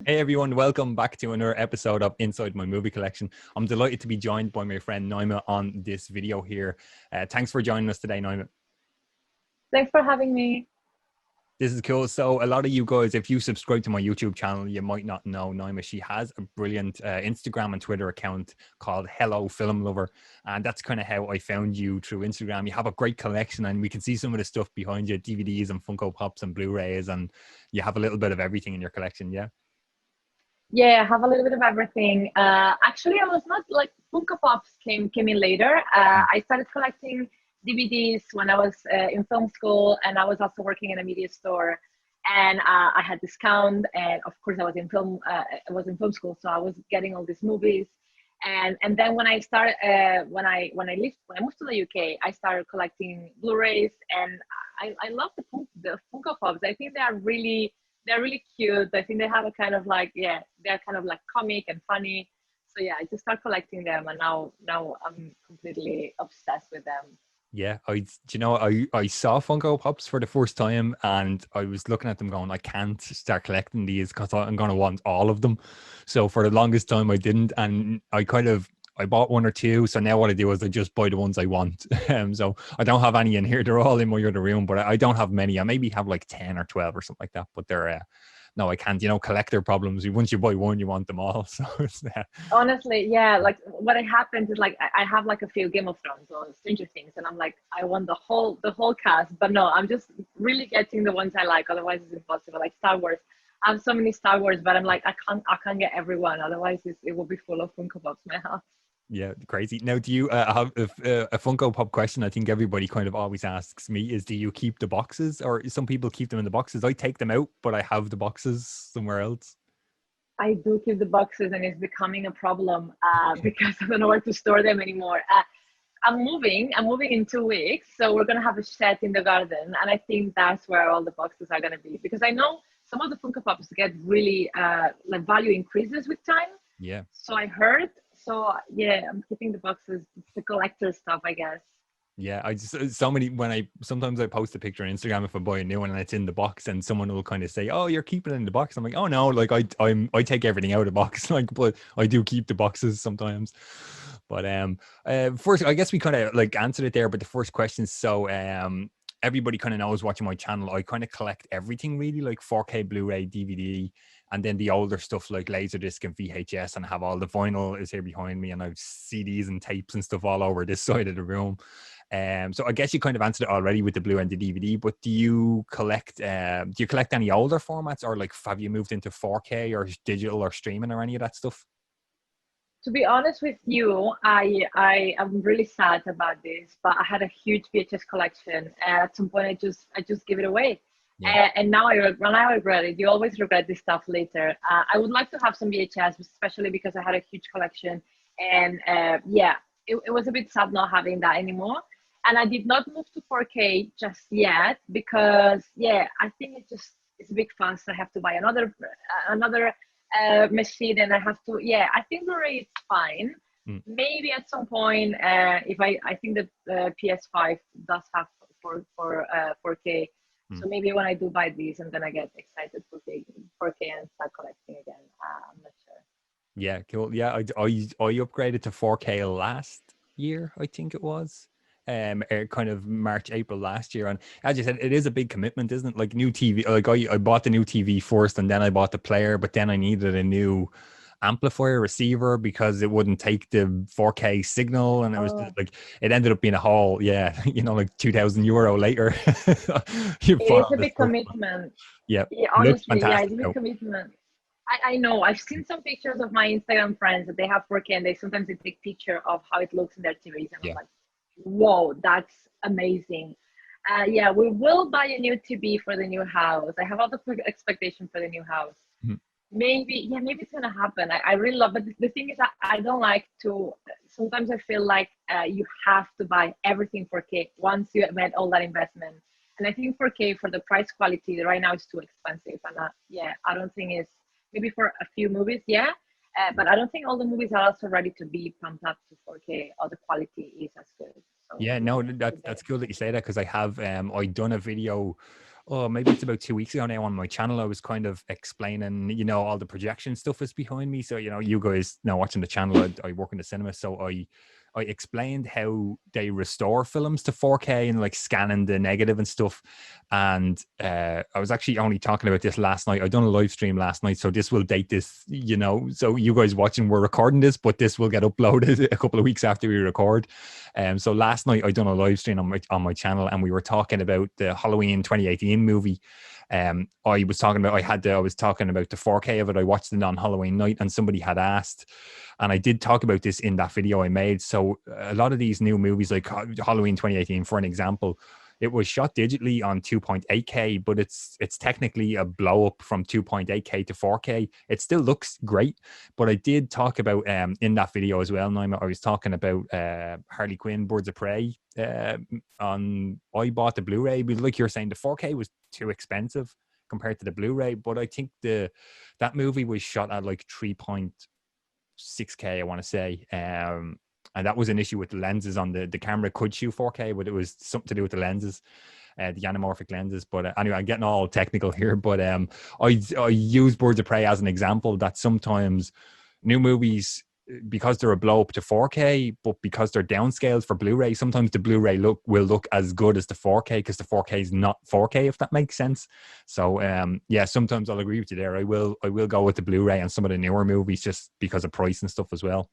Hey everyone, welcome back to another episode of Inside My Movie Collection. I'm delighted to be joined by my friend Naima on this video here. Thanks for joining us today, Naima. Thanks for having me. This is cool. So a lot of you guys, if you subscribe to my YouTube channel, you might not know Naima. She has a brilliant Instagram and Twitter account called Hello Film Lover. And that's kind of how I found you through Instagram. You have a great collection and we can see some of the stuff behind you, DVDs and Funko Pops and Blu-rays, and you have a little bit of everything in your collection, yeah? Yeah, I have a little bit of everything. Actually, I was not like Funko Pops came in later. I started collecting DVDs when I was in film school, and I was also working in a media store. And I had discount, and of course, I was in film school, so I was getting all these movies. And then when I started when I moved to the UK, I started collecting Blu-rays, and I love the Funko Pops. I think they're really cute. I think they have a kind of like, yeah, they're kind of like comic and funny. So yeah, I just start collecting them, and now I'm completely obsessed with them. Yeah, I saw Funko Pops for the first time and I was looking at them going, I can't start collecting these because I'm going to want all of them. So for the longest time I didn't, and I bought one or two. So now what I do is I just buy the ones I want. So I don't have any in here. They're all in my other room, but I don't have many. I maybe have like 10 or 12 or something like that, but they're no, I can't, collector problems. Once you buy one, you want them all. So it's Honestly, yeah, like what happens is like I have like a few Game of Thrones or Stranger Things, and I'm like, I want the whole cast, but no, I'm just really getting the ones I like. Otherwise, it's impossible. Like Star Wars, I have so many Star Wars, but I'm like, I can't get everyone. Otherwise, it will be full of Funko Pops. My house. Yeah, crazy. Now, do you have a Funko Pop question? I think everybody kind of always asks me is, do you keep the boxes, or some people keep them in the boxes? I take them out, but I have the boxes somewhere else. I do keep the boxes, and it's becoming a problem because I don't know where to store them anymore. I'm moving. I'm moving in 2 weeks, so we're gonna have a shed in the garden, and I think that's where all the boxes are gonna be because I know some of the Funko Pops get really like value increases with time. Yeah. So I heard. So yeah, I'm keeping the boxes. It's the collector stuff, I guess. Yeah, I just so many when I sometimes I post a picture on Instagram if I buy a new one and it's in the box and someone will kind of say, "Oh, you're keeping it in the box." I'm like, "Oh no, like I take everything out of the box." Like, but I do keep the boxes sometimes. But first I guess we kind of like answered it there, but the first question, so everybody kind of knows watching my channel, I kind of collect everything really, like 4K Blu-ray, DVD, and then the older stuff like Laserdisc and VHS, and I have all the vinyl is here behind me, and I've CDs and tapes and stuff all over this side of the room. So I guess you kind of answered it already with the Blu and the DVD, but do you collect any older formats, or like have you moved into 4K or digital or streaming or any of that stuff? To be honest with you, I am really sad about this, but I had a huge VHS collection, and at some point I just give it away, Yeah. and now I regret it. You always regret this stuff later. I would like to have some VHS, especially because I had a huge collection, and yeah, it was a bit sad not having that anymore. And I did not move to 4K just yet because yeah, I think it's a big fuss. I have to buy another machine, and I have to, yeah, I think Blu-ray is fine. Mm. Maybe at some point, if I think the PS5 does have for 4K. Mm. So maybe when I do buy these, I'm gonna get excited for 4K and start collecting again. I'm not sure. Yeah, cool. Yeah, I upgraded to 4K last year, I think it was. Kind of March, April last year. And as you said, it is a big commitment, isn't it? Like new TV, like I bought the new TV first and then I bought the player, but then I needed a new amplifier receiver because it wouldn't take the 4K signal. And it was just, Oh, like, it ended up being a whole, yeah, like €2,000 later. You it bought is all a this big stuff. commitment. Yeah, Yeah, it looks honestly, yeah, fantastic it's a big though. commitment. I know. I've seen some pictures of my Instagram friends that they have 4K, and they take picture of how it looks in their TVs, and I'm Yeah. like, whoa, that's amazing. Yeah, we will buy a new TV for the new house. I have all the expectation for the new house. Mhm. Maybe, yeah, maybe it's gonna happen. I really love, but the thing is, I don't like to. Sometimes I feel like you have to buy everything 4K once you have made all that investment. And I think 4K for the price quality right now is too expensive. And yeah, I don't think it's maybe for a few movies, yeah. But I don't think all the movies are also ready to be pumped up to 4K or the quality is as good. So Yeah, yeah, no, it's a that's bit. cool that you say that because I have I done a video. oh, maybe it's about 2 weeks ago now on my channel. I was kind of explaining, all the projection stuff is behind me. So, you guys now watching the channel, I work in the cinema. So I explained how they restore films to 4K and like scanning the negative and stuff. And I was actually only talking about this last night. I done a live stream last night. So this will date this, so you guys watching, we're recording this, but this will get uploaded a couple of weeks after we record. So last night I done a live stream on my channel, and we were talking about the Halloween 2018 movie. I was talking about the 4K of it. I watched it on Halloween night, and somebody had asked, and I did talk about this in that video I made. So a lot of these new movies, like Halloween 2018, for an example, it was shot digitally on 2.8K, but it's technically a blow up from 2.8K to 4K. It still looks great, but I did talk about in that video as well, Naima, I was talking about Harley Quinn, Birds of Prey. I bought the Blu-ray, but like you're saying, the 4K was too expensive compared to the Blu-ray. But I think that movie was shot at like 3.6K, I want to say. And that was an issue with the lenses on the camera. Could shoot 4K, but it was something to do with the lenses, the anamorphic lenses. But anyway, I'm getting all technical here. But I use Birds of Prey as an example that sometimes new movies, because they're a blow up to 4K, but because they're downscaled for Blu-ray, sometimes the Blu-ray will look as good as the 4K because the 4K is not 4K, if that makes sense. So yeah, sometimes I'll agree with you there. I will go with the Blu-ray and some of the newer movies just because of price and stuff as well.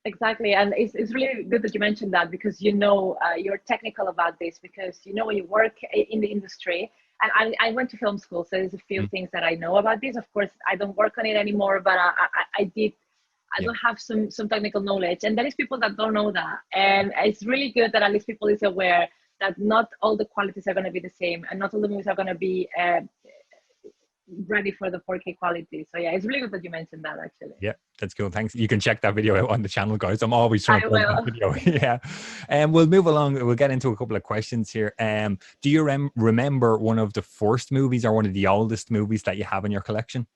Exactly, and it's really good that you mentioned that, because you're technical about this, because when you work in the industry. And I went to film school, so there's a few things that I know about this. Of course, I don't work on it anymore, but I did. I don't have some technical knowledge, and there is people that don't know that, and it's really good that at least people is aware that not all the qualities are going to be the same, and not all the movies are going to be ready for the 4K quality. So yeah, it's really good that you mentioned that, actually. Yeah, that's cool. Thanks. You can check that video out on the channel, guys. I'm always trying to plug that video. Yeah. And we'll move along. We'll get into a couple of questions here. Do you remember one of the first movies or one of the oldest movies that you have in your collection?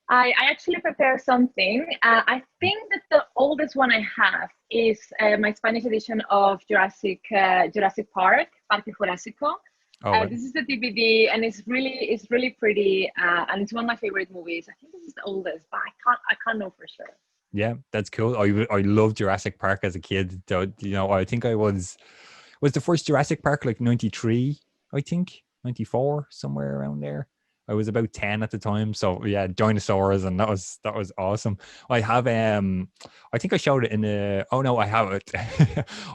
I actually prepared something. I think that the oldest one I have is my Spanish edition of Jurassic Park, Parque Jurásico. This is the DVD, and it's really pretty, and it's one of my favorite movies. I think this is the oldest, but I can't know for sure. Yeah, that's cool. I loved Jurassic Park as a kid. I think I was the first Jurassic Park like 93, I think 94, somewhere around there. I was about 10 at the time. So yeah, dinosaurs, and that was awesome. I have I think I showed it in I have it.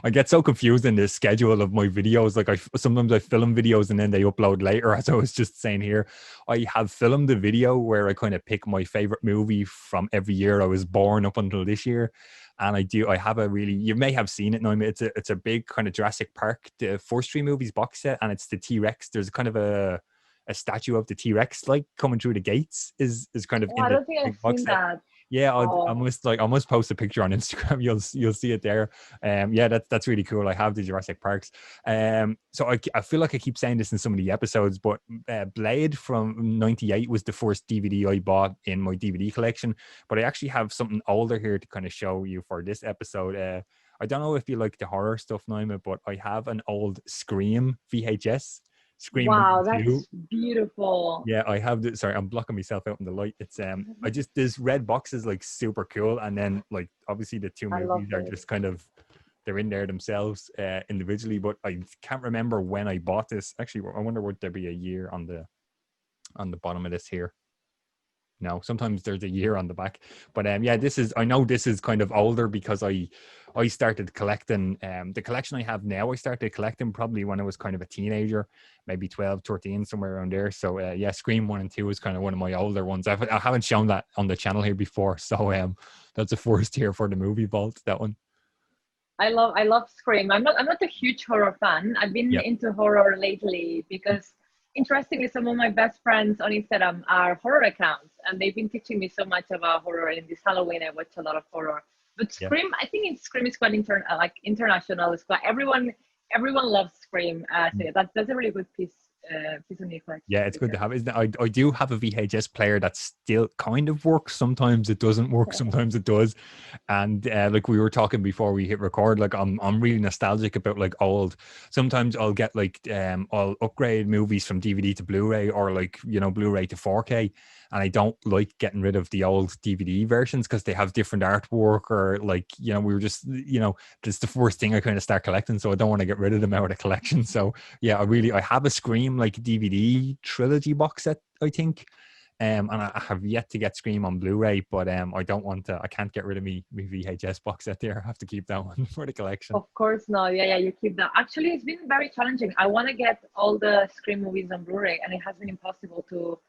I get so confused in the schedule of my videos. Like sometimes I film videos and then they upload later, as I was just saying here. I have filmed the video where I kind of pick my favorite movie from every year I was born up until this year. And I have you may have seen it, Naima. It's a big kind of Jurassic Park, the first 3 movies box set, and it's the T-Rex. There's kind of a statue of the T-Rex like coming through the gates is kind of I don't think I've seen that. Yeah, I must post a picture on Instagram. You'll see it there. Yeah, that's really cool. I have the Jurassic Parks. So I feel like I keep saying this in some of the episodes, but Blade from '98 was the first DVD I bought in my DVD collection. But I actually have something older here to kind of show you for this episode. I don't know if you like the horror stuff, Naima, but I have an old Scream VHS. Scream. Wow, that's beautiful. Yeah, I have this. Sorry, I'm blocking myself out in the light. It's this red box is like super cool, and then like obviously the 2 movies are just kind of, they're in there themselves individually. But I can't remember when I bought this. Actually, I wonder would there be a year on the bottom of this here. No, sometimes there's a year on the back, but yeah, I know this is kind of older because I started collecting the collection I have now. I started collecting probably when I was kind of a teenager, maybe 12, 13, somewhere around there. So yeah, Scream 1 and 2 is kind of one of my older ones. I haven't shown that on the channel here before, so that's a first here for the movie vault, that one. I love Scream. I'm not a huge horror fan. I've been into horror lately because, interestingly, some of my best friends on Instagram are horror accounts, and they've been teaching me so much about horror. And this Halloween, I watch a lot of horror. But Scream, I think Scream is quite international. It's quite everyone loves Scream. So that's a really good piece piece of new collection. Yeah, it's good to have. Isn't it? I do have a VHS player that still kind of works. Sometimes it doesn't work. Sometimes it does. And like we were talking before we hit record, like I'm really nostalgic about like old. Sometimes I'll get like I'll upgrade movies from DVD to Blu-ray, or like, you know, Blu-ray to 4K. And I don't like getting rid of the old DVD versions because they have different artwork, or like, you know, we were just, you know, it's the first thing I kind of start collecting. So I don't want to get rid of them out of the collection. So yeah, I have a Scream like DVD trilogy box set, I think. And I have yet to get Scream on Blu-ray, but I can't get rid of me VHS box set there. I have to keep that one for the collection. Of course, no. Yeah, you keep that. Actually, it's been very challenging. I want to get all the Scream movies on Blu-ray, and it has been impossible to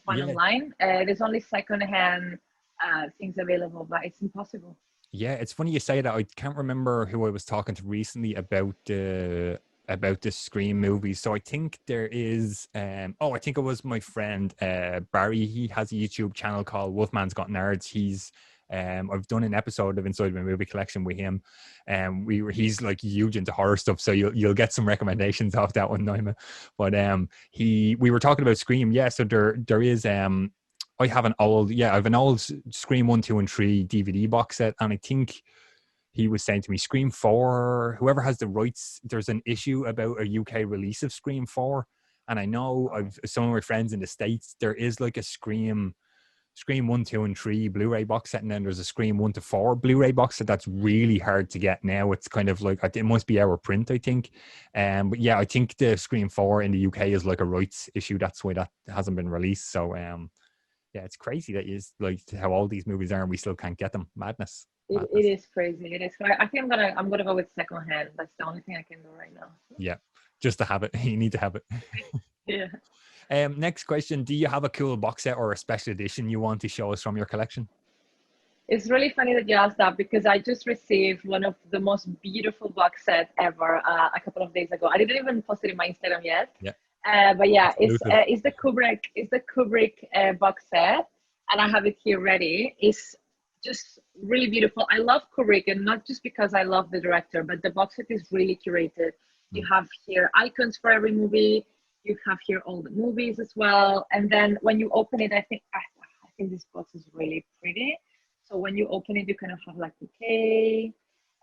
find online. There's only secondhand things available, but it's impossible. Yeah, it's funny you say that. I can't remember who I was talking to recently about the Scream movies. So I think there is I think it was my friend Barry. He has a YouTube channel called Wolfman's Got Nerds. He's I've done an episode of Inside My Movie Collection with him. He's like huge into horror stuff, so you'll get some recommendations off that one, Naima. But we were talking about Scream. Yeah, so there is I have I have an old Scream 1, 2, and 3 DVD box set, and I think he was saying to me, Scream 4, whoever has the rights, there's an issue about a UK release of Scream 4. And I know some of my friends in the States, there is like a Scream 1, 2, and 3 Blu-ray box set, and then there's a Scream 1 to 4 Blu-ray box set that's really hard to get now. It's kind of like, it must be our print, I think. But yeah, I think the Scream 4 in the UK is like a rights issue. That's why that hasn't been released. So yeah, it's crazy that is like how all these movies are and we still can't get them. Madness. It is crazy. It is. I think I'm gonna go with secondhand. That's the only thing I can do right now. Yeah, just to have it. You need to have it. Yeah. Next question: do you have a cool box set or a special edition you want to show us from your collection? It's really funny that you asked that, because I just received one of the most beautiful box sets ever a couple of days ago. I didn't even post it in my Instagram yet. Yeah. But yeah, it's the Kubrick box set, and I have it here ready. It's just really beautiful. I love Kubrick, and not just because I love the director, but the box set is really curated. You have here icons for every movie. You have here all the movies as well. And then when you open it, I think this box is really pretty. So when you open it, you kind of have like okay,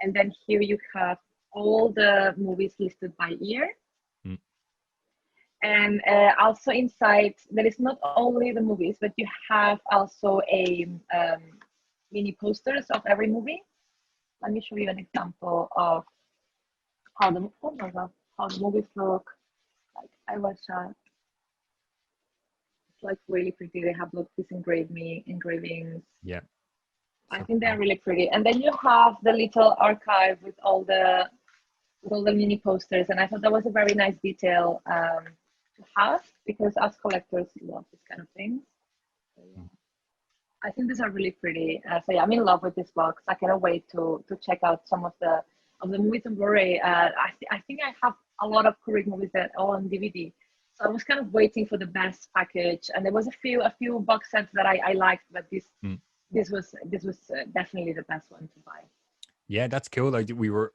and then here you have all the movies listed by year. And also inside, there is not only the movies, but you have also a mini posters of every movie. Let me show you an example of how the movies look. Like I was it's like really pretty. They have these engravings. Yeah. I think they're really pretty. And then you have the little archive with all the mini posters. And I thought that was a very nice detail to have, because us collectors love this kind of things. So, yeah. I think these are really pretty. So yeah, I'm in love with this box. I cannot wait to check out some of the movies on Blu-ray. I think I have a lot of Kubrick movies that are all on DVD. So I was kind of waiting for the best package, and there was a few box sets that I liked, but this was definitely the best one to buy. Yeah, that's cool. We were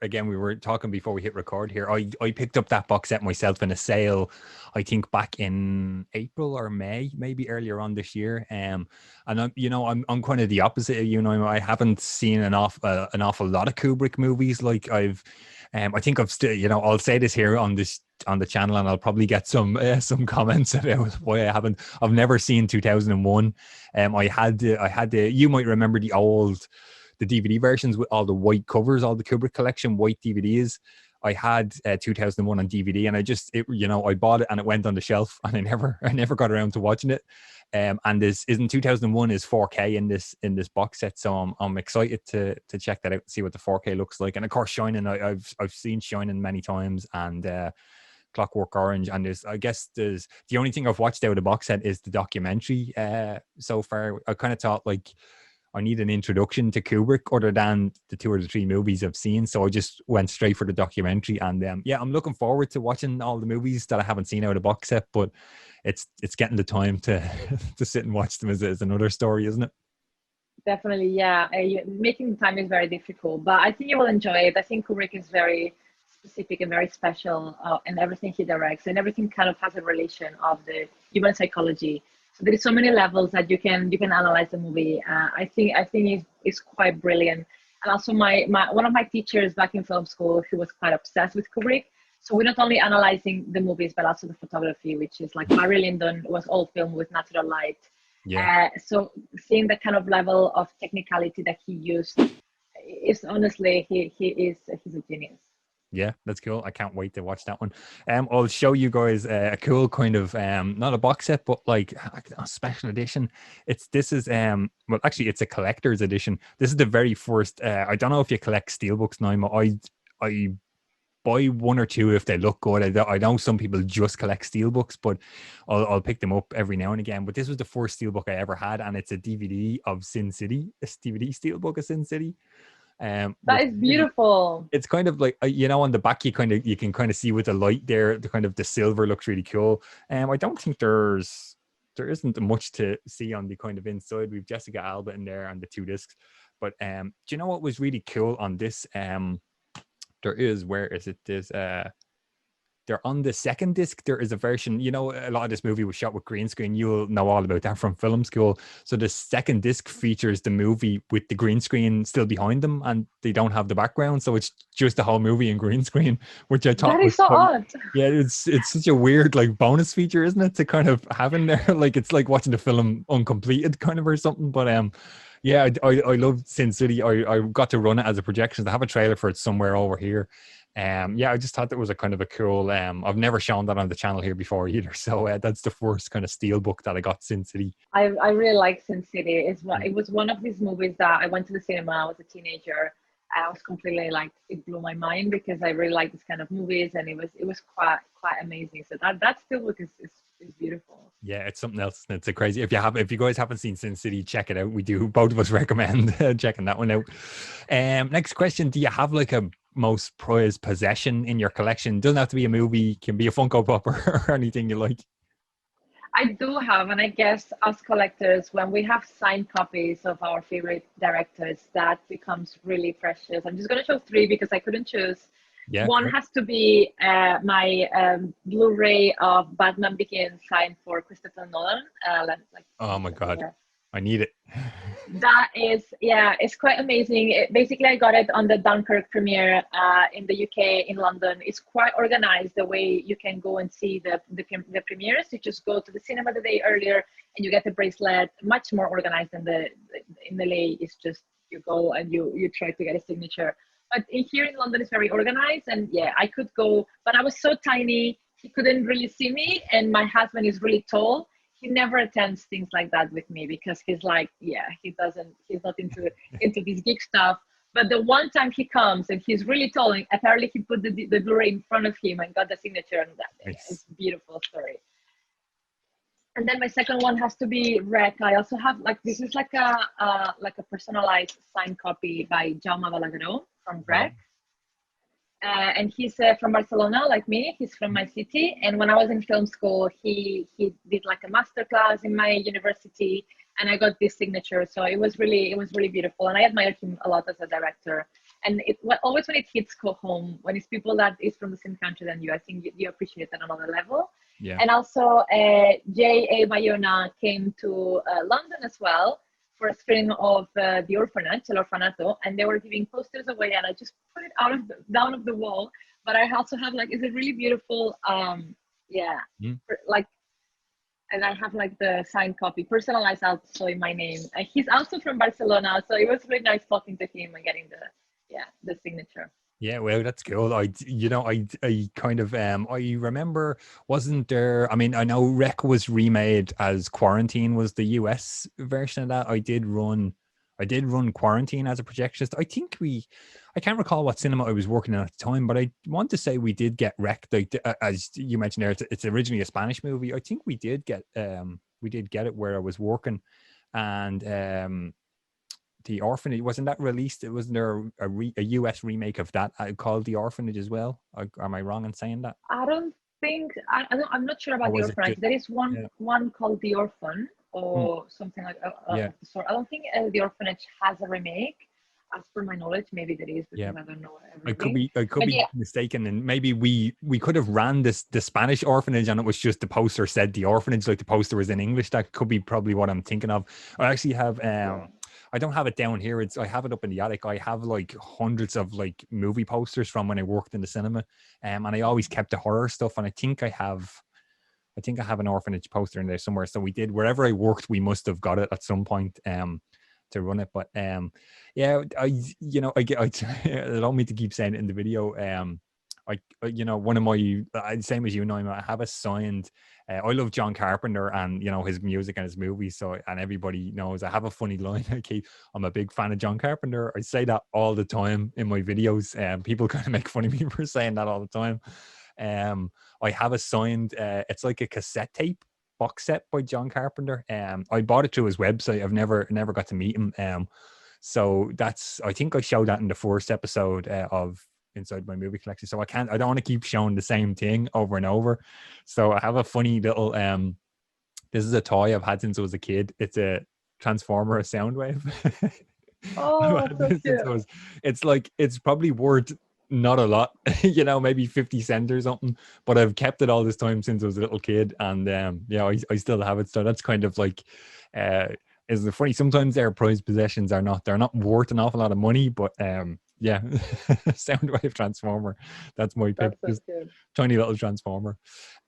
talking before we hit record here. I picked up that box set myself in a sale, I think back in April or May, maybe earlier on this year. And I'm kind of the opposite. I haven't seen an awful lot of Kubrick movies. Like I think I've still, I'll say this here on the channel, and I'll probably get some comments about why I haven't. I've never seen 2001. I had you might remember the DVD versions with all the white covers, all the Kubrick collection white DVDs. I had 2001 on DVD, and I bought it and it went on the shelf, and I never got around to watching it. And this isn't 2001 is 4K in this box set, so I'm excited to check that out, see what the 4K looks like. And of course, Shining, I've seen Shining many times, and Clockwork Orange, and the only thing I've watched out of the box set is the documentary so far. I kind of thought like I need an introduction to Kubrick other than the 2 or 3 movies I've seen, so I just went straight for the documentary. And I'm looking forward to watching all the movies that I haven't seen out of the box set, but it's getting the time to to sit and watch them is another story, isn't it? Definitely, yeah. Making the time is very difficult, but I think you will enjoy it. I think Kubrick is very specific and very special, and everything he directs and everything kind of has a relation of the human psychology. So there is so many levels that you can analyze the movie. I think it's quite brilliant. And also my one of my teachers back in film school, he was quite obsessed with Kubrick. So we're not only analyzing the movies, but also the photography, which is like Barry Lyndon was all filmed with natural light. Yeah. So seeing the kind of level of technicality that he used is honestly, he's a genius. Yeah, that's cool. I can't wait to watch that one. I'll show you guys a cool kind of not a box set, but like a special edition. This is well, actually it's a collector's edition. This is the very first. I don't know if you collect Steelbooks, Naima. I buy one or two if they look good. I know some people just collect Steelbooks, but I'll pick them up every now and again. But this was the first Steelbook I ever had, and it's a DVD of Sin City, a DVD Steelbook of Sin City. That Which is beautiful. it's kind of like on the back you can kind of see with the light there, the kind of the silver looks really cool. I don't think there isn't much to see on the kind of inside. We've Jessica Alba in there and the two discs, but do you know what was really cool on this? There is, where is it? They're on the second disc. There is a version, a lot of this movie was shot with green screen. You'll know all about that from film school. So the second disc features the movie with the green screen still behind them, and they don't have the background. So it's just the whole movie in green screen, which I thought That is was so odd. yeah, it's such a weird like bonus feature, isn't it? To kind of have in there, like it's like watching the film uncompleted kind of or something. But yeah, I love Sin City. I got to run it as a projection. I have a trailer for it somewhere over here. Yeah, I just thought that was a kind of a cool. I've never shown that on the channel here before either. So that's the first kind of Steelbook that I got, Sin City. I really like Sin City. It was one of these movies that I went to the cinema. I was a teenager. I was completely like, it blew my mind because I really like this kind of movies, and it was quite amazing. So that Steelbook is beautiful. Yeah, it's something else. It's a crazy. If you guys haven't seen Sin City, check it out. We do, both of us recommend checking that one out. Next question: do you have like a most prized possession in your collection? Doesn't have to be a movie. Can be a Funko Pop or anything you like. I do have, and I guess us collectors, when we have signed copies of our favorite directors, that becomes really precious. I'm just going to show three because I couldn't choose. Yeah. One has to be my Blu-ray of Batman Begins signed for Christopher Nolan. Oh my God, I need it. That is, yeah, it's quite amazing. Basically, I got it on the Dunkirk premiere in the UK, in London. It's quite organized the way you can go and see the premieres. You just go to the cinema the day earlier and you get the bracelet. Much more organized than in the LA. It's just you go and you try to get a signature. But here in London, it's very organized. And yeah, I could go, but I was so tiny, he couldn't really see me. And my husband is really tall. He never attends things like that with me because he's like, yeah, he's not into this geek stuff. But the one time he comes and he's really tall, and apparently he put the Blu-ray in front of him and got the signature on that. Nice. It's a beautiful story. And then my second one has to be Rec. I also have this is like a personalized signed copy by Jaume Balagueró from Rec. And he's from Barcelona, like me. He's from my city. And when I was in film school, he did like a master class in my university, and I got this signature. So it was really beautiful, and I admire him a lot as a director. And always when it hits home, when it's people that is from the same country than you, I think you appreciate that on another level. Yeah. And also, J.A. Bayona came to London as well for a screening of The Orphanage, El Orfanato, and they were giving posters away, and I just put it down of the wall. But I also have it's a really beautiful, and I have the signed copy, personalized also in my name. He's also from Barcelona, so it was really nice talking to him and getting the signature. Yeah, well, that's cool. I kind of I remember, wasn't there? I mean, I know Rec was remade as Quarantine was the US version of that. I did run Quarantine as a projectionist. I can't recall what cinema I was working in at the time, but I want to say we did get Rec. As you mentioned there, it's originally a Spanish movie. I think we did get it where I was working, and The Orphanage, wasn't that released? Wasn't there a US remake of that called The Orphanage as well? Am I wrong in saying that? I don't think I'm not sure about The Orphanage. There is one called The Orphan or something like that. So I don't think The Orphanage has a remake. as per my knowledge, maybe there is Yeah. because I don't know everything. I could But be yeah, mistaken, and maybe we could have ran the Spanish orphanage, and it was just the poster said the orphanage, like the poster was in English. That could be probably what I'm thinking of. I actually have yeah. I don't have it down here. I have it up in the attic. I have like hundreds of like movie posters from when I worked in the cinema, and I always kept the horror stuff. And I think I have an orphanage poster in there somewhere. So we did wherever I worked, we must have got it at some point to run it. But yeah, I get I don't mean to keep saying it in the video. One of my same as you, Naima, I have a signed. I love John Carpenter and his music and his movies. So and everybody knows I have a funny line. I'm a big fan of John Carpenter. I say that all the time in my videos. People kind of make fun of me for saying that all the time. I have a signed. It's like a cassette tape box set by John Carpenter. I bought it through his website. I've never got to meet him. So I think I showed that in the first episode of Inside My Movie Collection. So I don't want to keep showing the same thing over and over. So I have a funny little this is a toy I've had since I was a kid. It's a Transformer Soundwave. Oh, so cute. It's probably worth not a lot, maybe 50 cents or something, but I've kept it all this time since I was a little kid, and I still have it. So that's kind of like is it funny, sometimes their prized possessions they're not worth an awful lot of money, but yeah. Soundwave Transformer, that's my pick. That's so Just cute. tiny little Transformer.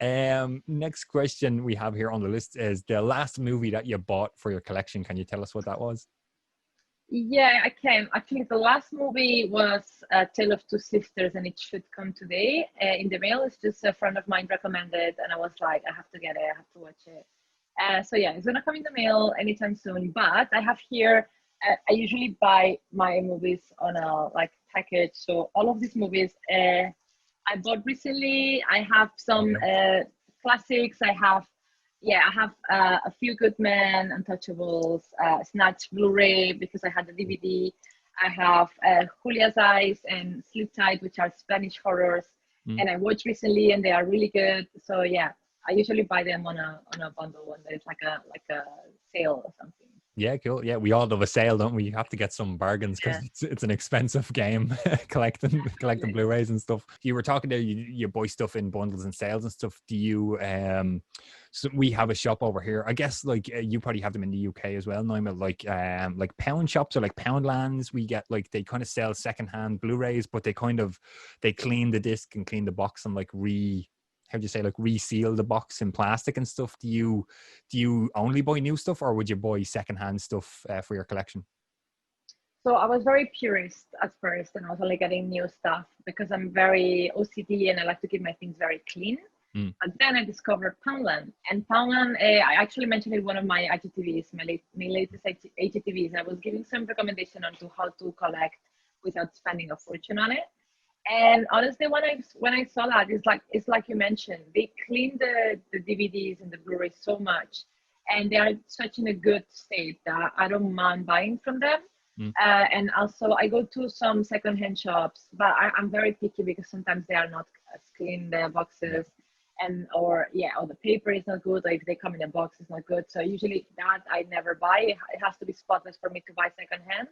Next question we have here on the list is the last movie that you bought for your collection. Can you tell us what that was? Yeah, I can. Actually, the last movie was A Tale of Two Sisters, and it should come today in the mail. It's just a friend of mine recommended, and I was like, I have to get it. I have to watch it. So yeah, it's gonna come in the mail anytime soon. But I have here. I usually buy my movies on a like package. So all of these movies I bought recently. I have some classics. I have a few Good Men, Untouchables, Snatch Blu-ray because I had the DVD. I have Julia's Eyes and Sleep Tight, which are Spanish horrors, and I watched recently, and they are really good. So yeah, I usually buy them on a bundle when there's like a sale or something. Yeah, cool. Yeah, we all love a sale, don't we? You have to get some bargains because it's an expensive game collecting Blu-rays and stuff. You were talking there, you buy stuff in bundles and sales and stuff. Do you so we have a shop over here. I guess like you probably have them in the UK as well, Naima, like pound shops or like Poundlands. We get like they kind of sell secondhand Blu-rays, but they clean the disc and clean the box and like reseal the box in plastic and stuff. Do you only buy new stuff, or would you buy secondhand stuff for your collection? So I was very purist at first, and I was only getting new stuff because I'm very OCD and I like to keep my things very clean. But then I discovered Poundland, and Poundland, I actually mentioned it in one of my IGTVs, my latest IGTVs. I was giving some recommendation on how to collect without spending a fortune on it. And honestly, when I saw that, it's like you mentioned, they clean the DVDs and the Blu-rays so much, and they are such in a good state that I don't mind buying from them. And also, I go to some secondhand shops, but I'm very picky because sometimes they are not as clean, the boxes, or the paper is not good, or if they come in a box, it's not good. So usually that I never buy. It has to be spotless for me to buy secondhand.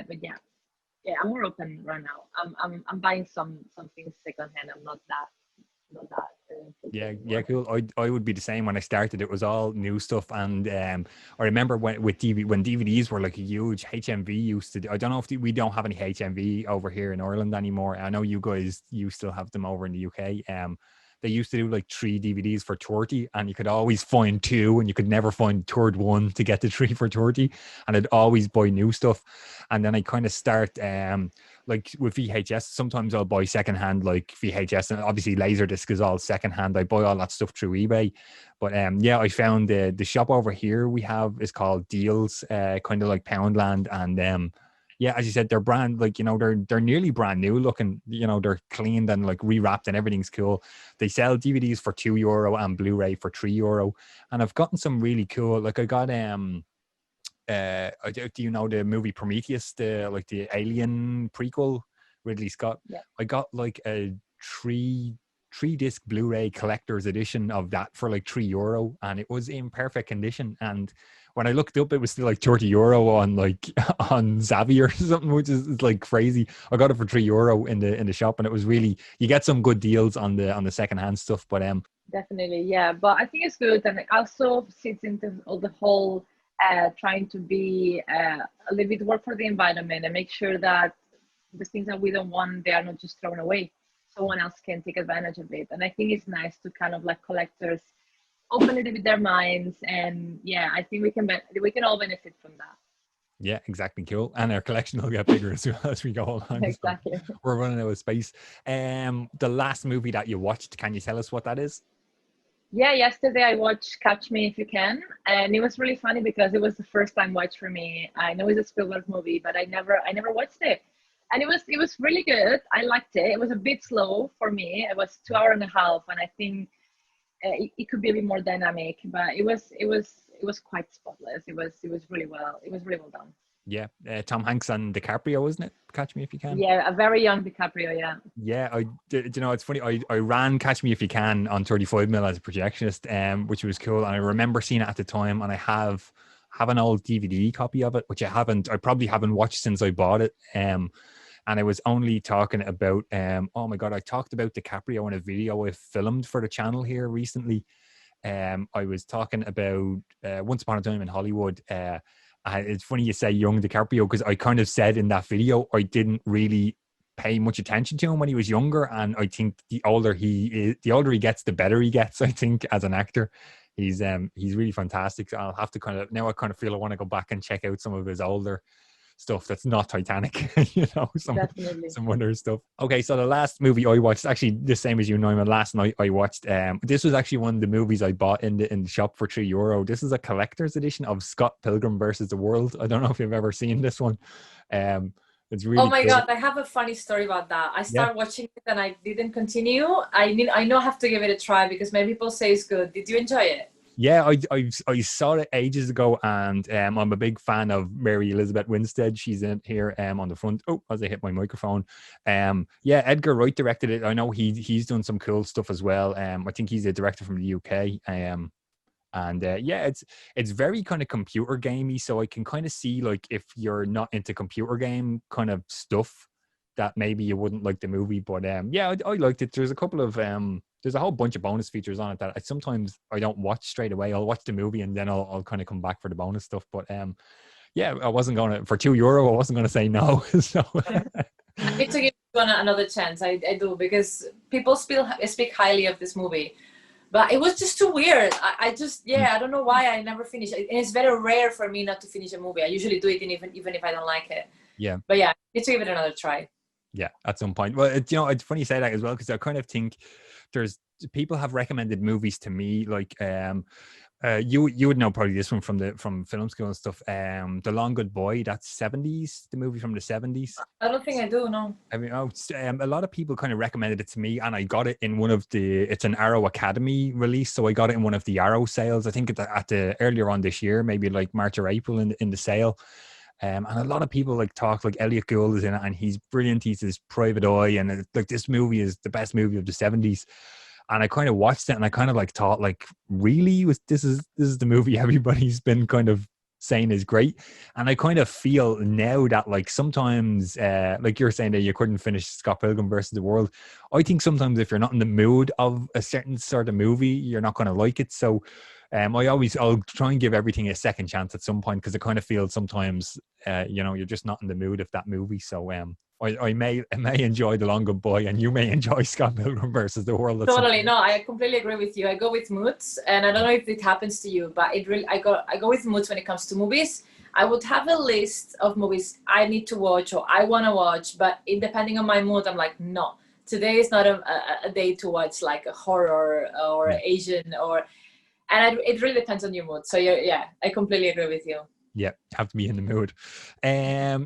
But yeah, I'm more open right now. I'm buying some things secondhand. I'm not that. Yeah, cool. I would be the same when I started. It was all new stuff, and I remember when DVDs were like a huge. HMV used to. I don't know if we don't have any HMV over here in Ireland anymore. I know you still have them over in the UK. They used to do like 3 DVDs for 30, and you could always find 2, and you could never find third one to get the 3 for 30. And I'd always buy new stuff. And then I kind of start like with VHS. Sometimes I'll buy secondhand like VHS, and obviously Laserdisc is all secondhand. I buy all that stuff through eBay. But I found the shop over here we have is called Deals, kind of like Poundland, and as you said, they're brand they're nearly brand new looking. They're cleaned and like rewrapped and everything's cool. They sell DVDs for €2 and Blu-ray for €3. And I've gotten some really cool. Like I got do you know the movie Prometheus, the Alien prequel, Ridley Scott? Yeah. I got like a 3 3-disc Blu-ray collector's edition of that for like €3, and it was in perfect condition. And when I looked up, it was still like €30 on like on Zavvi or something, which is like crazy. I got it for €3 in the shop, and it was really, you get some good deals on the secondhand stuff. But Definitely, yeah. But I think it's good, and it also sits into all the whole trying to be a little bit work for the environment and make sure that the things that we don't want, they are not just thrown away. Someone else can take advantage of it. And I think it's nice to kind of like collectors open a little bit their minds. And yeah, I think we can all benefit from that. yeah, exactly. Cool. And our collection will get bigger as well as we go along. Exactly. So we're running out of space. The last movie that you watched, can you tell us what that is? Yeah, yesterday I watched Catch Me If You Can, and it was really funny because it was the first time watch for me. I know it's a Spielberg movie, but I never watched it, and it was really good. I liked it. It was a bit slow for me. It was 2 hours and a half, and I think it could be a bit more dynamic, but it was quite spotless. It was really well done. Yeah, Tom Hanks and DiCaprio, isn't it? Catch Me If You Can. Yeah, a very young DiCaprio. Yeah. Yeah, you know, it's funny. I ran Catch Me If You Can on 35mm as a projectionist, which was cool. And I remember seeing it at the time, and I have an old DVD copy of it, which I probably haven't watched since I bought it. And I was only talking about, oh my God, I talked about DiCaprio in a video I filmed for the channel here recently. I was talking about Once Upon a Time in Hollywood. It's funny you say young DiCaprio, because I kind of said in that video I didn't really pay much attention to him when he was younger, and I think the older he gets, the better he gets. I think as an actor, he's really fantastic. So I'll have to I kind of feel I want to go back and check out some of his older stuff that's not Titanic, you know, some other stuff. Okay, so the last movie I watched, actually the same as you, Naima, last night I watched, this was actually one of the movies I bought in the shop for €3. This is a collector's edition of Scott Pilgrim versus the World. I don't know if you've ever seen this one. It's really Oh my cool. God, I have a funny story about that. I started watching it and I didn't continue. I know I have to give it a try because many people say it's good. Did you enjoy it? Yeah, I saw it ages ago, and I'm a big fan of Mary Elizabeth Winstead. She's in here on the front. Oh, as I hit my microphone. Yeah, Edgar Wright directed it. I know he's done some cool stuff as well. I think he's a director from the UK. And yeah, it's very kind of computer gamey, so I can kind of see, like, if you're not into computer game kind of stuff, that maybe you wouldn't like the movie. But yeah, I liked it. There's a couple of there's a whole bunch of bonus features on it that sometimes I don't watch straight away. I'll watch the movie and then I'll kind of come back for the bonus stuff. But yeah, I wasn't going to, for €2, I wasn't going to say no. So I need to give it another chance. I do, because people speak highly of this movie, but it was just too weird. I don't know why I never finished it. And it's very rare for me not to finish a movie. I usually do it even if I don't like it. Yeah. But yeah, I need to give it another try. Yeah, at some point. Well, you know, it's funny you say that as well, because I kind of think there's people have recommended movies to me, like you would know probably this one from film school and stuff. The Long Good Boy, that's 70s, the movie from the 70s. I don't think I do, no. I mean, a lot of people kind of recommended it to me, and I got it in one of it's an Arrow Academy release, so I got it in one of the Arrow sales. I think at the earlier on this year, maybe like March or April in the sale. And a lot of people talk, like Elliot Gould is in it, and he's brilliant. He's this private eye, and like this movie is the best movie of the 70s. And I kind of watched it, and I kind of thought, like, really, this is the movie everybody's been kind of saying is great. And I kind of feel now that, like, sometimes like you're saying that you couldn't finish Scott Pilgrim versus the World, I think sometimes if you're not in the mood of a certain sort of movie, you're not going to like it. So I'll try and give everything a second chance at some point, because I kind of feel sometimes you know, you're just not in the mood of that movie. So I may enjoy The Long Good Boy, and you may enjoy Scott Pilgrim versus the World. Totally, no, I completely agree with you. I go with moods, and I don't know if it happens to you, but I go with moods when it comes to movies. I would have a list of movies I need to watch or I want to watch, but depending on my mood, I'm like, no, today is not a day to watch like a horror or Asian and it really depends on your mood. So yeah, I completely agree with you. Yeah, have to be in the mood.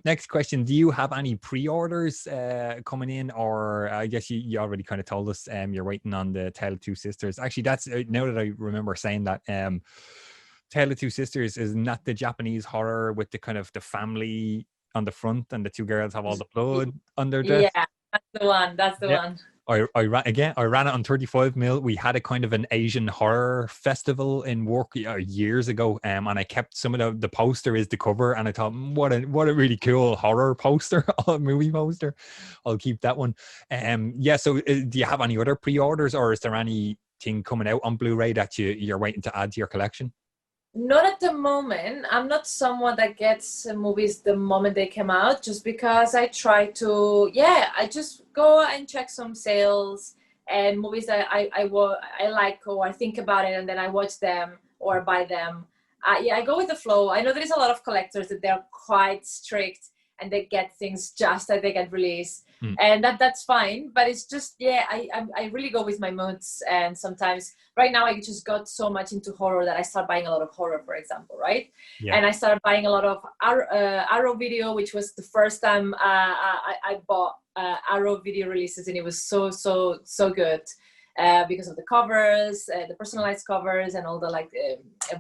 Next question: do you have any pre-orders coming in, or I guess you already kind of told us you're waiting on the Tale of Two Sisters? Actually, that's now that I remember saying that. Tale of Two Sisters is not the Japanese horror with the kind of the family on the front and the two girls have all the blood on their dress. Yeah, that's the one. I ran it on 35 mil. We had a kind of an Asian horror festival in work years ago, and I kept some of the poster is the cover, and I thought, what a really cool horror poster, movie poster. I'll keep that one. Yeah. So, do you have any other pre-orders, or is there anything coming out on Blu-ray that you're waiting to add to your collection? Not at the moment. I'm not someone that gets movies the moment they come out, just because I try to, I just go and check some sales and movies that I like, or I think about it, and then I watch them or buy them. I go with the flow. I know there is a lot of collectors that they're quite strict and they get things just as they get released. And that's fine, but it's just, I really go with my moods. And sometimes right now I just got so much into horror that I start buying a lot of horror, for example, right? And I started buying a lot of Arrow Video, which was the first time I bought Arrow Video releases, and it was so good because of the covers, the personalized covers, and all the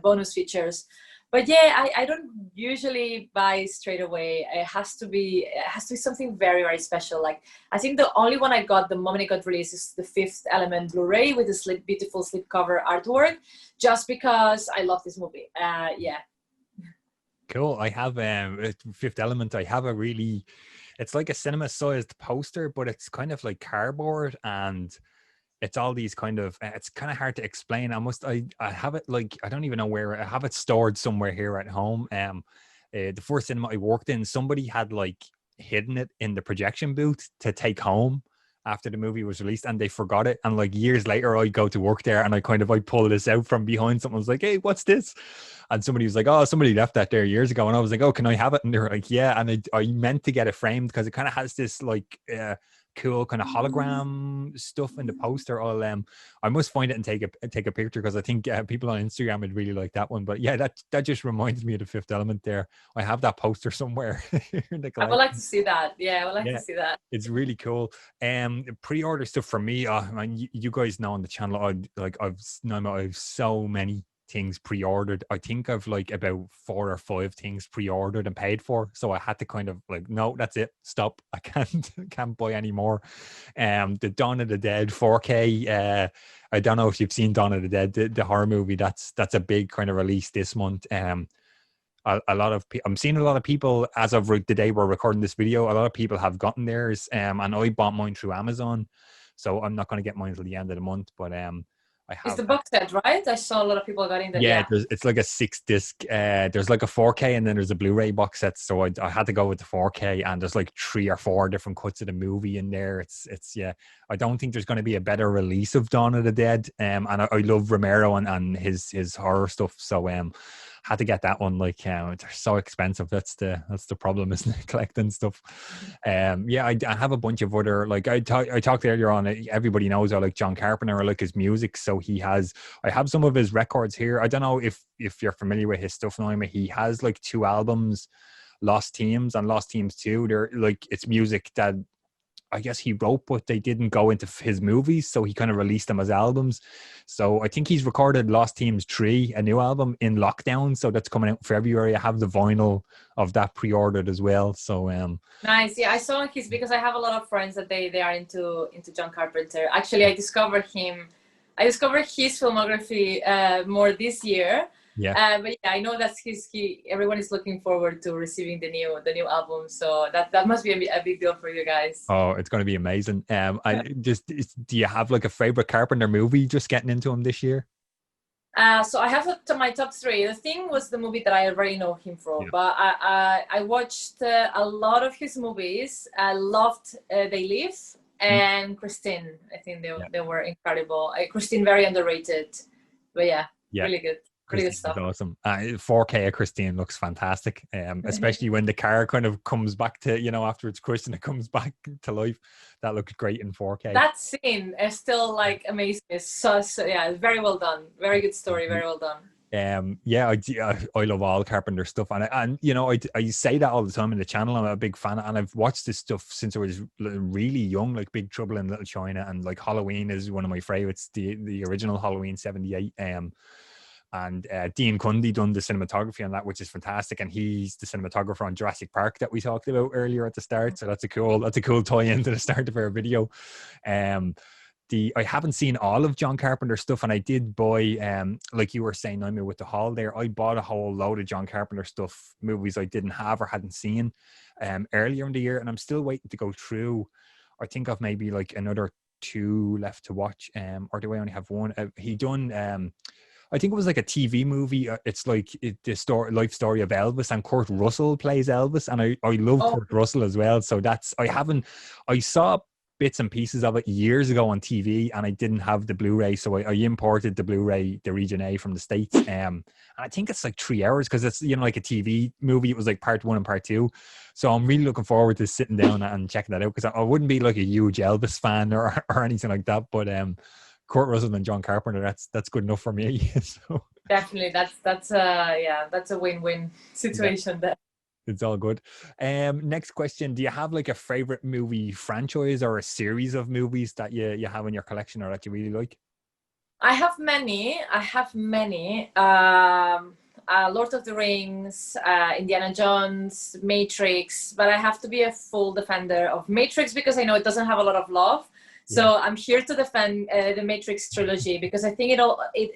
bonus features. But I don't usually buy straight away. It has to be something very, very special. Like, I think the only one I got the moment it got released is the Fifth Element Blu-ray with the beautiful slipcover artwork, just because I love this movie. Cool. I have Fifth Element. I have it's like a cinema-sized poster, but it's kind of like cardboard, and it's all these kind of, it's kind of hard to explain. I have it, like, I don't even know where. I have it stored somewhere here at home. The first cinema I worked in, somebody had like hidden it in the projection booth to take home after the movie was released, and they forgot it. And like years later, I go to work there, and I pull this out from behind. Someone was like, "Hey, what's this?" And somebody was like, "Oh, somebody left that there years ago." And I was like, "Oh, can I have it?" And they were like, "Yeah." And I meant to get it framed because it kind of has this like cool kind of hologram stuff in the poster. I must find it and take a picture, because I think people on Instagram would really like that one. But yeah, that just reminds me of the Fifth Element there. I have that poster somewhere. I would like to see that. I would like to see that. It's really cool. Pre-order stuff for me, you guys know on the channel, I've so many things pre-ordered. I think I've like about 4 or 5 things pre-ordered and paid for, so I had to kind of like, no, that's it, stop, I can't buy any more. The Dawn of the Dead 4K, I don't know if you've seen Dawn of the Dead, the horror movie, that's a big kind of release this month. A lot of I'm seeing a lot of people, as of the day we're recording this video, a lot of people have gotten theirs, and I bought mine through Amazon, so I'm not going to get mine till the end of the month. But I have, it's the box set, right? I saw a lot of people got in there. Yeah, it's like a 6-disc. There's like a 4K, and then there's a Blu-ray box set. So I had to go with the 4K, and there's like 3 or 4 different cuts of the movie in there. It's I don't think there's going to be a better release of Dawn of the Dead. And I love Romero and his horror stuff. So had to get that one. Like, they're so expensive. That's the problem, isn't it? Collecting stuff. I have a bunch of other, like, I talked earlier on, everybody knows I like John Carpenter, I like his music. So I have some of his records here. I don't know if you're familiar with his stuff, Naima. He has like 2 albums, Lost Teams and Lost Teams 2. They're like, it's music that I guess he wrote, but they didn't go into his movies, so he kind of released them as albums. So I think he's recorded Lost Teams 3, a new album, in lockdown, so that's coming out in February. I have the vinyl of that pre-ordered as well. So nice. I saw because I have a lot of friends that they are into John Carpenter. Actually, I discovered his filmography more this year. But I know that's everyone is looking forward to receiving the new album, so that must be a big deal for you guys. Oh, it's going to be amazing. Do you have like a favorite Carpenter movie just getting into him this year? So I have my top 3. The Thing was the movie that I already know him from, but I watched a lot of his movies. I loved They Live and Christine. I think they were incredible. Christine, very underrated, but really good. Stuff. Awesome. 4K of Christine looks fantastic, especially when the car kind of comes back to, after it's crushed and it comes back to life. That looks great in 4K. That scene is still like amazing. It's so very well done. Very good story. Very well done. I love all Carpenter stuff, and I say that all the time in the channel. I'm a big fan, and I've watched this stuff since I was really young, like Big Trouble in Little China, and like Halloween is one of my favorites, the original Halloween '78. and Dean Cundy done the cinematography on that, which is fantastic. And he's the cinematographer on Jurassic Park that we talked about earlier at the start. So that's a cool tie into the start of our video. I haven't seen all of John Carpenter's stuff, and I did buy, like you were saying, Naima, with the haul there, I bought a whole load of John Carpenter stuff, movies I didn't have or hadn't seen earlier in the year, and I'm still waiting to go through. I think I've maybe like another 2 left to watch, or do I only have one? He done, I think it was like a TV movie. It's like the life story of Elvis, and Kurt Russell plays Elvis, and I love Kurt Russell as well. So I saw bits and pieces of it years ago on TV, and I didn't have the Blu-ray, so I imported the Blu-ray, the Region A from the States, and I think it's like 3 hours, because it's, you know, like a TV movie. It was like part 1 and part 2, so I'm really looking forward to sitting down and checking that out, because I wouldn't be like a huge Elvis fan or anything like that, but Kurt Russell and John Carpenter, that's good enough for me. So definitely, that's a win-win situation there. It's all good. Next question. Do you have like a favorite movie franchise or a series of movies that you have in your collection or that you really like? I have many. Lord of the Rings, Indiana Jones, Matrix, but I have to be a full defender of Matrix because I know it doesn't have a lot of love. So I'm here to defend the Matrix trilogy because I think it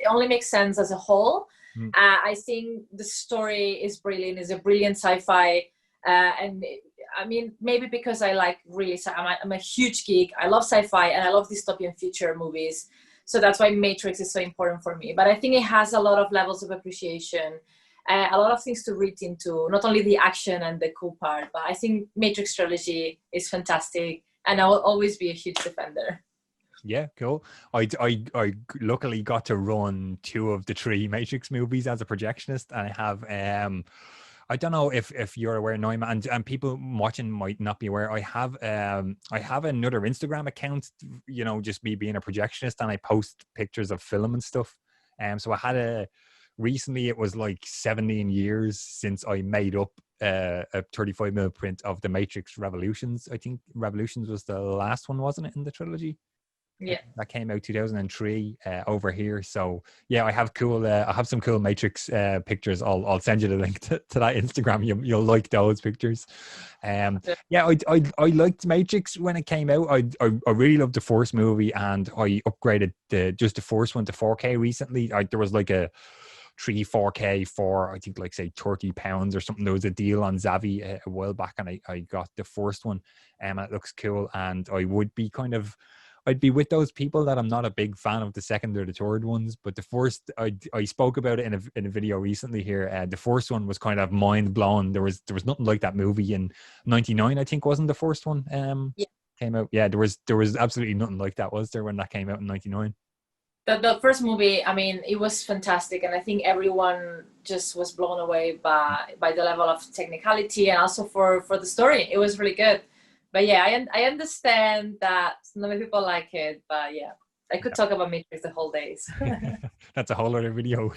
only makes sense as a whole. I think the story is brilliant. It's a brilliant sci-fi, and I mean, maybe because I like really, I'm a huge geek. I love sci-fi and I love dystopian future movies. So that's why Matrix is so important for me. But I think it has a lot of levels of appreciation, a lot of things to read into, not only the action and the cool part, but I think Matrix trilogy is fantastic, and I will always be a huge defender. Yeah, cool. I luckily got to run 2 of the 3 Matrix movies as a projectionist, and I have I don't know if you're aware, Naima, and people watching might not be aware. I have another Instagram account, you know, just me being a projectionist, and I post pictures of film and stuff. So I had recently, it was like 17 years since I made up a 35mm print of the Matrix Revolutions. I think Revolutions was the last one, wasn't it, in the trilogy? Yeah, that came out 2003 over here. So yeah, I have some cool Matrix pictures. I'll send you the link to that Instagram. You'll like those pictures. Yeah, I liked Matrix when it came out. I really loved the first movie, and I upgraded the first one to 4K recently. There was like a 4K for, I think, like say £30 or something. There was a deal on Zavi a while back, and I got the first one, and it looks cool. And I'd be with those people that I'm not a big fan of the second or the third ones, but the first, I spoke about it in a video recently here. The first one was kind of mind blown. There was nothing like that movie in '99, I think, wasn't the first one came out. Yeah, there was absolutely nothing like that, was there, when that came out in '99? The first movie, I mean, it was fantastic, and I think everyone just was blown away by the level of technicality and also for the story. It was really good. But yeah, I understand that not many people like it, but yeah, I could talk about Matrix the whole day. That's a whole other video.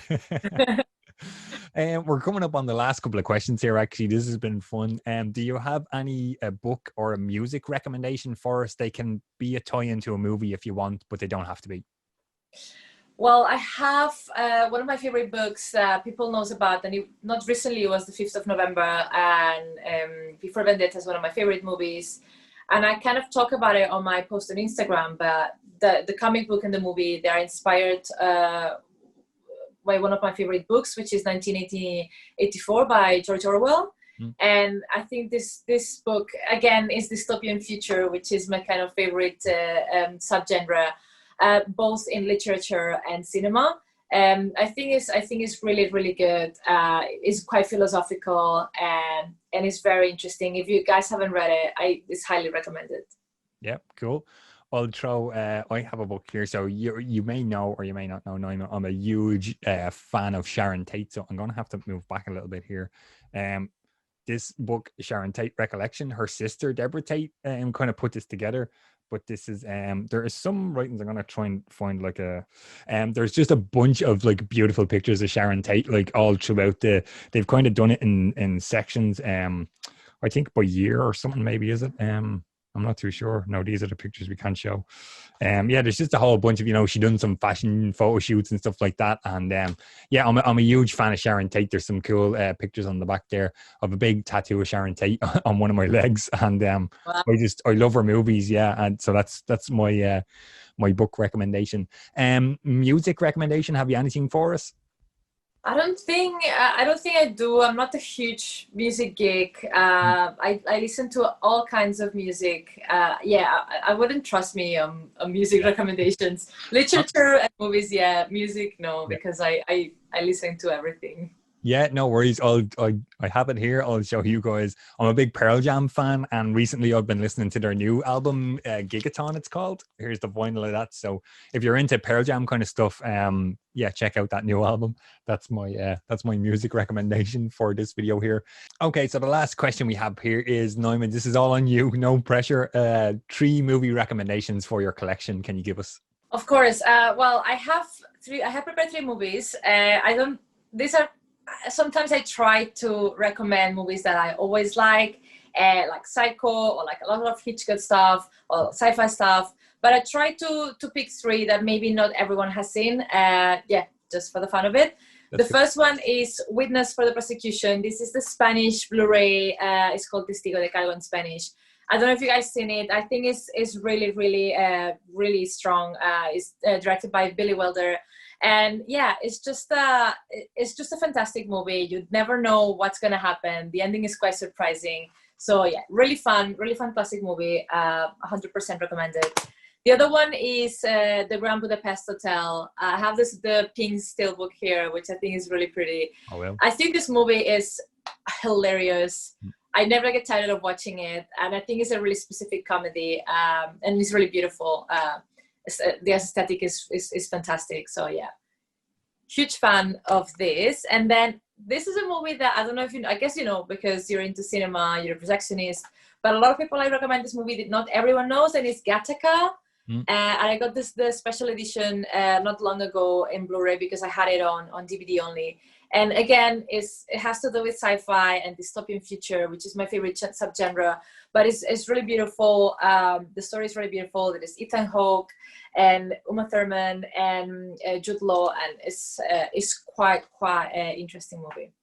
We're coming up on the last couple of questions here. Actually, this has been fun. Do you have any book or a music recommendation for us? They can be a tie-in to a movie if you want, but they don't have to be. Well, I have one of my favorite books that people knows about, and not recently, it was the 5th of November, and Before Vendetta is one of my favorite movies. And I kind of talk about it on my post on Instagram, but the comic book and the movie, they are inspired by one of my favorite books, which is 1984 by George Orwell. And I think this book, again, is dystopian future, which is my kind of favorite subgenre. Both in literature and cinema. I think it's really, really good. It's quite philosophical and it's very interesting. If you guys haven't read it, it's highly recommended. Yeah, cool. I'll throw, I have a book here. So you may know, or you may not know, Naima, I'm a huge fan of Sharon Tate. So I'm going to have to move back a little bit here. This book, Sharon Tate Recollection, her sister, Deborah Tate, kind of put this together. But this is, there is some writings. I'm going to try and find like there's just a bunch of like beautiful pictures of Sharon Tate, like all throughout they've kind of done it in sections. I think by year or something, maybe, is it? I'm not too sure. No, these are the pictures we can't show. Yeah, there's just a whole bunch of, she done some fashion photo shoots and stuff like that. And yeah, I'm a huge fan of Sharon Tate. There's some cool pictures on the back there of a big tattoo of Sharon Tate on one of my legs. And Wow. I love her movies. Yeah. And so that's my my book recommendation. Music recommendation. Have you anything for us? I don't think I do. I'm not a huge music geek. I listen to all kinds of music. Yeah, I wouldn't trust me on music recommendations. Literature and movies, yeah. Music, no, because I listen to everything. Yeah, no worries. I have it here. I'll show you guys. I'm a big Pearl Jam fan, and recently I've been listening to their new album, Gigaton. It's called. Here's the vinyl of that. So if you're into Pearl Jam kind of stuff, yeah, check out that new album. That's my music recommendation for this video here. Okay, so the last question we have here is, Naima, this is all on you. No pressure. 3 movie recommendations for your collection. Can you give us? Of course. Well, I have prepared 3 movies. These are. Sometimes I try to recommend movies that I always like Psycho or like a lot of Hitchcock stuff or sci-fi stuff. But I try to pick 3 that maybe not everyone has seen. Yeah, just for the fun of it. The first one is Witness for the Prosecution. This is the Spanish Blu-ray. It's called Testigo de Cargo in Spanish. I don't know if you guys seen it. I think it's really, really, really strong. It's directed by Billy Wilder. And yeah, it's just a fantastic movie. You'd never know what's gonna happen. The ending is quite surprising. So yeah, really fun classic movie. 100% recommended. The other one is the Grand Budapest Hotel. I have the pink steelbook here, which I think is really pretty. Oh, well. I think this movie is hilarious. I never get tired of watching it, and I think it's a really specific comedy, and it's really beautiful. The aesthetic is fantastic. So yeah, huge fan of this. And then this is a movie that I don't know if you know, I guess you know because you're into cinema, you're a projectionist, but a lot of people I recommend this movie that not everyone knows, and it's Gattaca. And I got the special edition not long ago in Blu-ray because I had it on DVD only. And again, it has to do with sci-fi and dystopian future, which is my favorite subgenre. But it's really beautiful. The story is really beautiful. There's Ethan Hawke and Uma Thurman and Jude Law, and it's quite an interesting movie.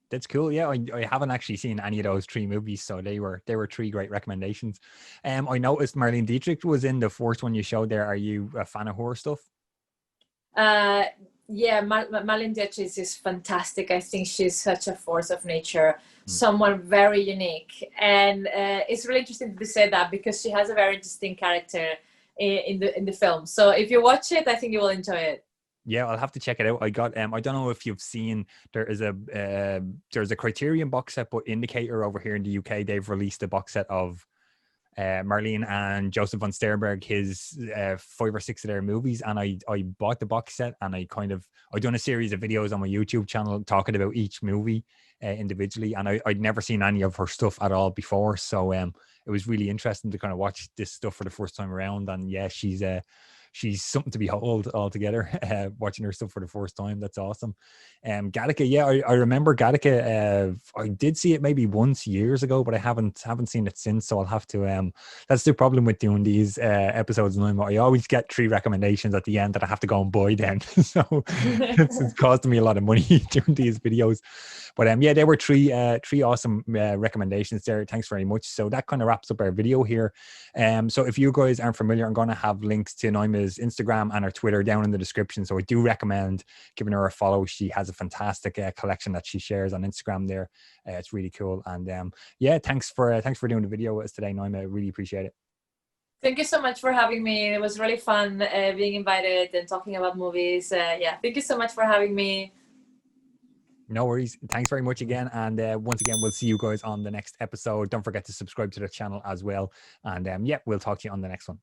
That's cool. Yeah, I haven't actually seen any of those 3 movies, so they were 3 great recommendations. I noticed Marlene Dietrich was in the first one you showed there. Are you a fan of horror stuff? Yeah, Marlene Dietrich is fantastic. I think she's such a force of nature, someone very unique. And it's really interesting to say that because she has a very interesting character in the film. So if you watch it, I think you will enjoy it. Yeah, I'll have to check it out. I got I don't know if you've seen, there's a Criterion box set, but Indicator over here in the UK, they've released a box set of Marlene and Joseph von Sternberg, his 5 or 6 of their movies, and I bought the box set, and I've done a series of videos on my YouTube channel talking about each movie individually, and I'd never seen any of her stuff at all before, so it was really interesting to kind of watch this stuff for the first time around. And yeah, she's something to behold altogether. Watching her stuff for the first time, that's awesome. Gattaca, yeah, I remember Gattaca. I did see it maybe once years ago, but I haven't seen it since. So I'll have to. That's the problem with doing these episodes. And I always get 3 recommendations at the end that I have to go and buy then. So it's costing me a lot of money doing these videos. But yeah, there were 3 awesome recommendations there. Thanks very much. So that kind of wraps up our video here. So if you guys aren't familiar, I'm going to have links to Naima's Instagram and her Twitter down in the description. So I do recommend giving her a follow. She has a fantastic collection that she shares on Instagram there. It's really cool. And yeah, thanks for doing the video with us today, Naima. I really appreciate it. Thank you so much for having me. It was really fun being invited and talking about movies. Yeah, thank you so much for having me. No worries. Thanks very much again. And once again, we'll see you guys on the next episode. Don't forget to subscribe to the channel as well. And yeah, we'll talk to you on the next one.